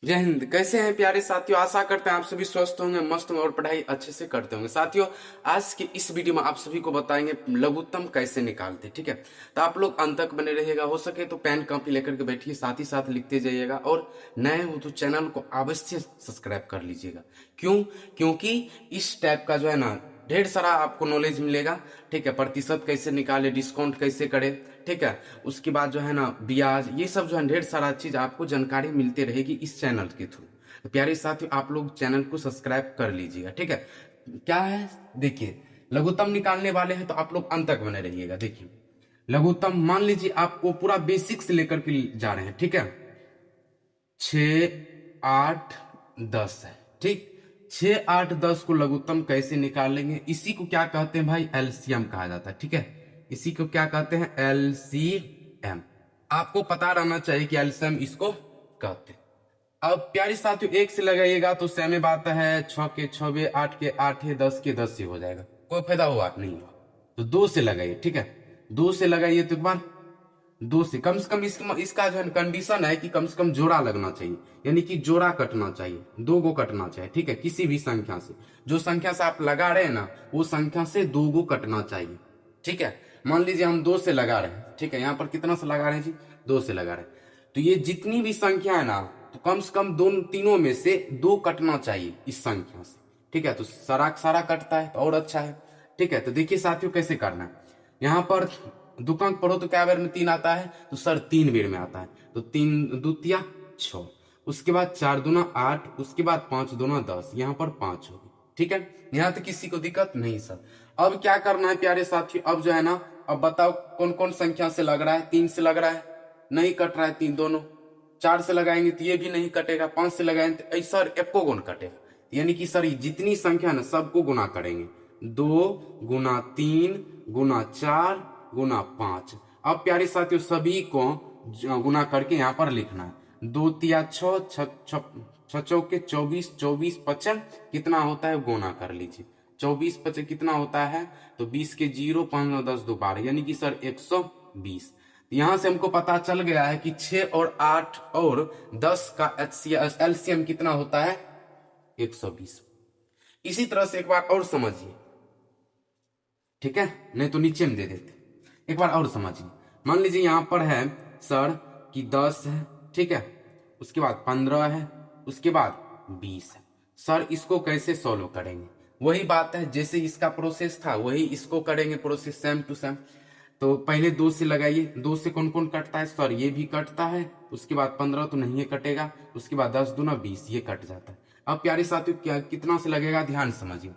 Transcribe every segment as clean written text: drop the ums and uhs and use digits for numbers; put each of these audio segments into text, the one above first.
जय हिंद। कैसे हैं प्यारे साथियों? आशा करते हैं आप सभी स्वस्थ होंगे, मस्त होंगे और पढ़ाई अच्छे से करते होंगे। साथियों, आज की इस वीडियो में आप सभी को बताएंगे लघुत्तम कैसे निकालते, ठीक है? तो आप लोग अंत तक बने रहिएगा। हो सके तो पेन कॉपी लेकर के बैठिए, साथ ही साथ लिखते जाइएगा और नए हो तो चैनल को अवश्य सब्सक्राइब कर लीजिएगा। क्यों? क्योंकि इस टाइप का जो है ना ढेर सारा आपको नॉलेज मिलेगा, ठीक है? प्रतिशत कैसे निकाले, डिस्काउंट कैसे करे, ठीक है? उसके बाद जो है ना ब्याज, ये सब जो है ढेर सारा चीज आपको जानकारी मिलती रहेगी इस चैनल के थ्रू। तो प्यारे साथियों, आप लोग चैनल को सब्सक्राइब कर लीजिएगा, ठीक है? क्या है, देखिए, लघुत्तम निकालने वाले हैं तो आप लोग अंत तक बने रहिएगा। देखिए, लघुत्तम मान लीजिए आपको पूरा बेसिक से लेकर के जा रहे हैं, ठीक है? 6 8 10 है, ठीक? 6 8 10 को लघुत्तम कैसे निकालेंगे? इसी को क्या कहते हैं भाई? एलसीएम कहा जाता है, ठीक है? इसी को क्या कहते हैं? एलसीएम। आपको पता रहना चाहिए कि एलसीएम इसको कहते हैं। अब प्यारे साथियों, एक से लगाइएगा तो सेम बात है, 6 के 6, 8 के 8, 10 के 10 से हो जाएगा, कोई फायदा हुआ नहीं हुआ। तो 2 से लगाइए, ठीक है? 2 से लगाइए तो एक बार 2 से कम इसका जो है कंडीशन है कि कम से कम जोड़ा लगना चाहिए, यानी कि जोड़ा कटना चाहिए, 2 गो कटना चाहिए, ठीक है? किसी भी संख्या से, जो संख्या से आप लगा रहे हैं ना, वो संख्या से 2 गो कटना चाहिए, ठीक है? मान लीजिए हम 2 से लगा रहे हैं, ठीक है? यहाँ पर कितना से लगा रहे हैं जी? 2 से लगा रहे हैं। तो ये जितनी भी संख्या है ना, तो कम से कम दोनों तीनों में से 2 कटना चाहिए इस संख्या से, ठीक है? तो सारा सारा कटता है तो और अच्छा है, ठीक है? तो देखिए साथियों, कैसे करना है। यहाँ पर दुकान पढ़ो तो क्या बेर में 3 आता है? तो सर 3 बेर में आता है। तो 3 दूतिया 6, उसके बाद 4 दूना 8, उसके बाद 5 दूना 10, यहाँ पर 5 होगी, ठीक है? यहाँ तक किसी को दिक्कत नहीं सर। अब क्या करना है प्यारे साथियों? अब जो है ना, अब बताओ कौन कौन संख्या से लग रहा है? 3 से लग रहा है, नहीं कट रहा है 3 दोनों। 4 से लगाएंगे तो ये भी नहीं कटेगा। 5 से लगाएंगे तो ऐसा एको गुण कटेगा, यानी कि सर जितनी संख्या ना सबको गुना करेंगे। 2 गुना 3 गुना 4 गुना 5। अब प्यारे साथियों, सभी को गुना करके यहाँ पर लिखना है। 2 तिया 6, 6 चौके 24, 24 55 कितना होता है गुना कर लीजिए। 24 55 कितना होता है? तो 20 के 0, 5 10 2 12, यानी कि सर 120। यहां से हमको पता चल गया है कि 6 और 8 और 10 का एलसीएम कितना होता है? 120। इसी तरह से एक बार और समझिए, ठीक है? नहीं तो नीचे में दे देते। एक बार और समझिए, मान लीजिए यहां पर है सर कि 10 है, ठीक है? उसके बाद 15 है, उसके बाद 20 है। सर इसको कैसे सॉल्व करेंगे? वही बात है, जैसे इसका प्रोसेस था वही इसको करेंगे, प्रोसेस सेम टू सेम। तो पहले 2 से लगाइए। 2 से कौन कौन कटता है? सर ये भी कटता है, उसके बाद 15 तो नहीं कटेगा, उसके बाद 10 दूना 20, ये कट जाता है। अब प्यारे साथियों, क्या कितना से लगेगा? ध्यान समझिए।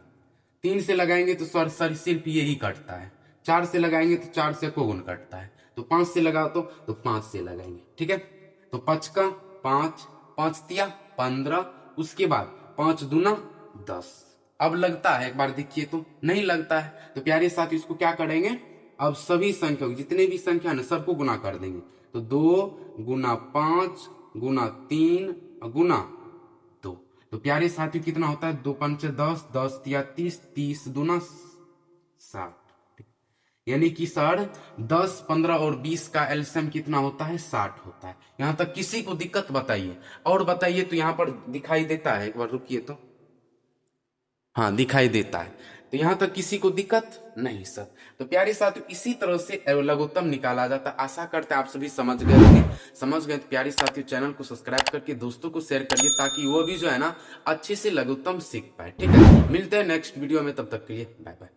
3 से लगाएंगे तो सर सिर्फ यही कटता है। 4 से लगाएंगे तो 4 से को गुण कटता है। तो 5 से लगा तो 5 से लगाएंगे, ठीक है? तो 5 का 5, 5 तिया 15, उसके बाद 5 दूना 10। अब लगता है? एक बार देखिए तो नहीं लगता है। तो प्यारे साथ इसको क्या करेंगे? अब सभी संख्या, जितने भी संख्या है ना, सबको गुना कर देंगे। तो 2 गुना 5 गुना 3 गुना 2। तो प्यारे साथियों, कितना होता है? 2 पंचे 10, 10 तिया 30, 30 दूना 60, यानी कि सर 10 15 और 20 का एलसीएम कितना होता है? 60 होता है। यहां तक किसी को दिक्कत बताइए? और बताइए तो यहां पर दिखाई देता है? एक बार रुकिए तो, हाँ दिखाई देता है। तो यहां तक किसी को दिक्कत नहीं सर। तो प्यारे साथियों, इसी तरह से लघुत्तम निकाला जाता है। आशा करते हैं आप सभी समझ गए होंगे। समझ गए तो प्यारे साथियों, चैनल को सब्सक्राइब करके दोस्तों को शेयर करिए, ताकि वो भी जो है ना अच्छे से लघुत्तम सीख पाए, ठीक है? मिलते हैं नेक्स्ट वीडियो में, तब तक के लिए बाय बाय।